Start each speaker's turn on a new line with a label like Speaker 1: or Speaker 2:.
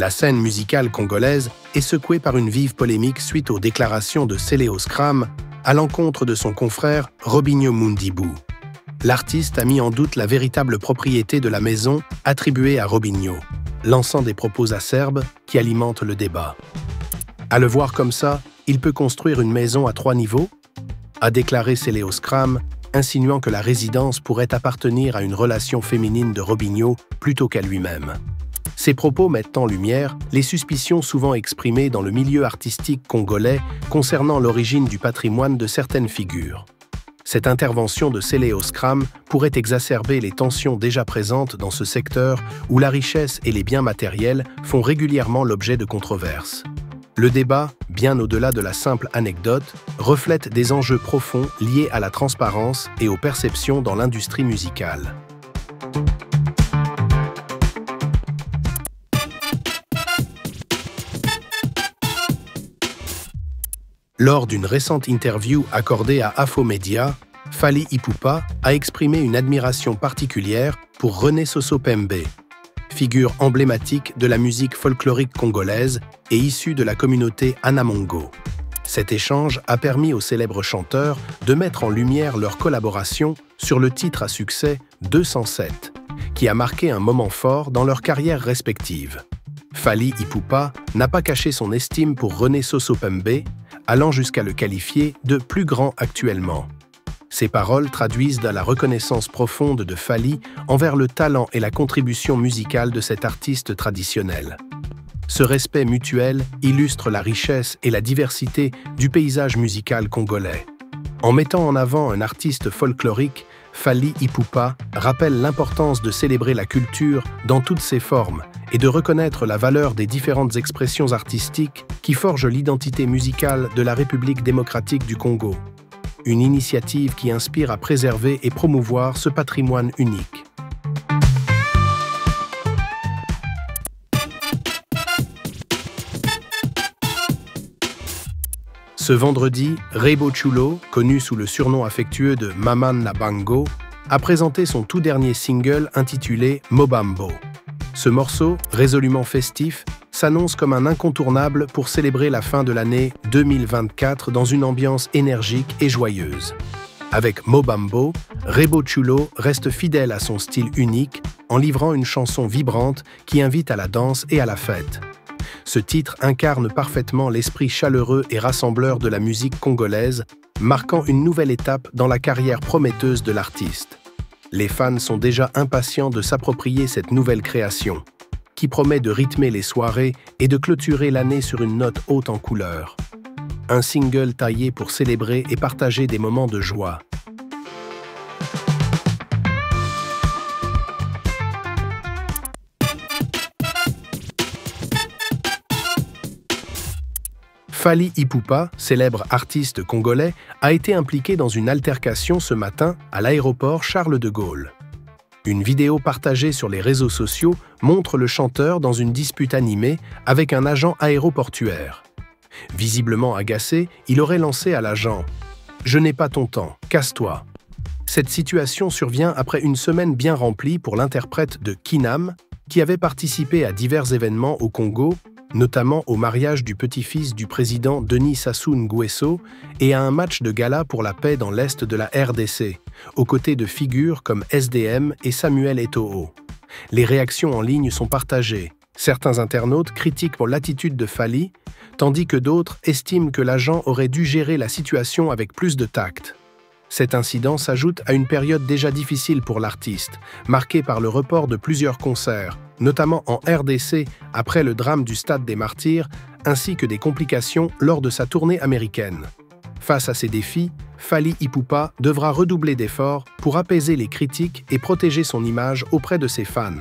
Speaker 1: La scène musicale congolaise est secouée par une vive polémique suite aux déclarations de Céleo Scram à l'encontre de son confrère Robinho Mundibou. L'artiste a mis en doute la véritable propriété de la maison attribuée à Robinho, lançant des propos acerbes qui alimentent le débat. À le voir comme ça, il peut construire une maison à 3 niveaux, a déclaré Céleo Scram, insinuant que la résidence pourrait appartenir à une relation féminine de Robinho plutôt qu'à lui-même. Ces propos mettent en lumière les suspicions souvent exprimées dans le milieu artistique congolais concernant l'origine du patrimoine de certaines figures. Cette intervention de Céleo Scram pourrait exacerber les tensions déjà présentes dans ce secteur où la richesse et les biens matériels font régulièrement l'objet de controverses. Le débat, bien au-delà de la simple anecdote, reflète des enjeux profonds liés à la transparence et aux perceptions dans l'industrie musicale. Lors d'une récente interview accordée à Afromedia, Fally Ipupa a exprimé une admiration particulière pour René Soso Pembe, figure emblématique de la musique folklorique congolaise et issue de la communauté Anamongo. Cet échange a permis au célèbre chanteur de mettre en lumière leur collaboration sur le titre à succès 207, qui a marqué un moment fort dans leurs carrières respectives. Fally Ipupa n'a pas caché son estime pour René Soso Pembe, allant jusqu'à le qualifier de plus grand actuellement. Ces paroles traduisent la reconnaissance profonde de Fally envers le talent et la contribution musicale de cet artiste traditionnel. Ce respect mutuel illustre la richesse et la diversité du paysage musical congolais. En mettant en avant un artiste folklorique, Fally Ipupa rappelle l'importance de célébrer la culture dans toutes ses formes et de reconnaître la valeur des différentes expressions artistiques qui forgent l'identité musicale de la République démocratique du Congo. Une initiative qui inspire à préserver et promouvoir ce patrimoine unique. Ce vendredi, Rebo Chulo, connu sous le surnom affectueux de Maman na Bango, a présenté son tout dernier single intitulé Mobambo. Ce morceau, résolument festif, s'annonce comme un incontournable pour célébrer la fin de l'année 2024 dans une ambiance énergique et joyeuse. Avec Mobambo, Rebo Chulo reste fidèle à son style unique en livrant une chanson vibrante qui invite à la danse et à la fête. Ce titre incarne parfaitement l'esprit chaleureux et rassembleur de la musique congolaise, marquant une nouvelle étape dans la carrière prometteuse de l'artiste. Les fans sont déjà impatients de s'approprier cette nouvelle création, qui promet de rythmer les soirées et de clôturer l'année sur une note haute en couleurs. Un single taillé pour célébrer et partager des moments de joie. Fally Ipupa, célèbre artiste congolais, a été impliqué dans une altercation ce matin à l'aéroport Charles de Gaulle. Une vidéo partagée sur les réseaux sociaux montre le chanteur dans une dispute animée avec un agent aéroportuaire. Visiblement agacé, il aurait lancé à l'agent « Je n'ai pas ton temps, casse-toi ». Cette situation survient après une semaine bien remplie pour l'interprète de Kinam, qui avait participé à divers événements au Congo, notamment au mariage du petit-fils du président Denis Sassou Nguesso et à un match de gala pour la paix dans l'est de la RDC, aux côtés de figures comme SDM et Samuel Eto'o. Les réactions en ligne sont partagées. Certains internautes critiquent pour l'attitude de Fally, tandis que d'autres estiment que l'agent aurait dû gérer la situation avec plus de tact. Cet incident s'ajoute à une période déjà difficile pour l'artiste, marquée par le report de plusieurs concerts, notamment en RDC après le drame du Stade des Martyrs, ainsi que des complications lors de sa tournée américaine. Face à ces défis, Fally Ipupa devra redoubler d'efforts pour apaiser les critiques et protéger son image auprès de ses fans.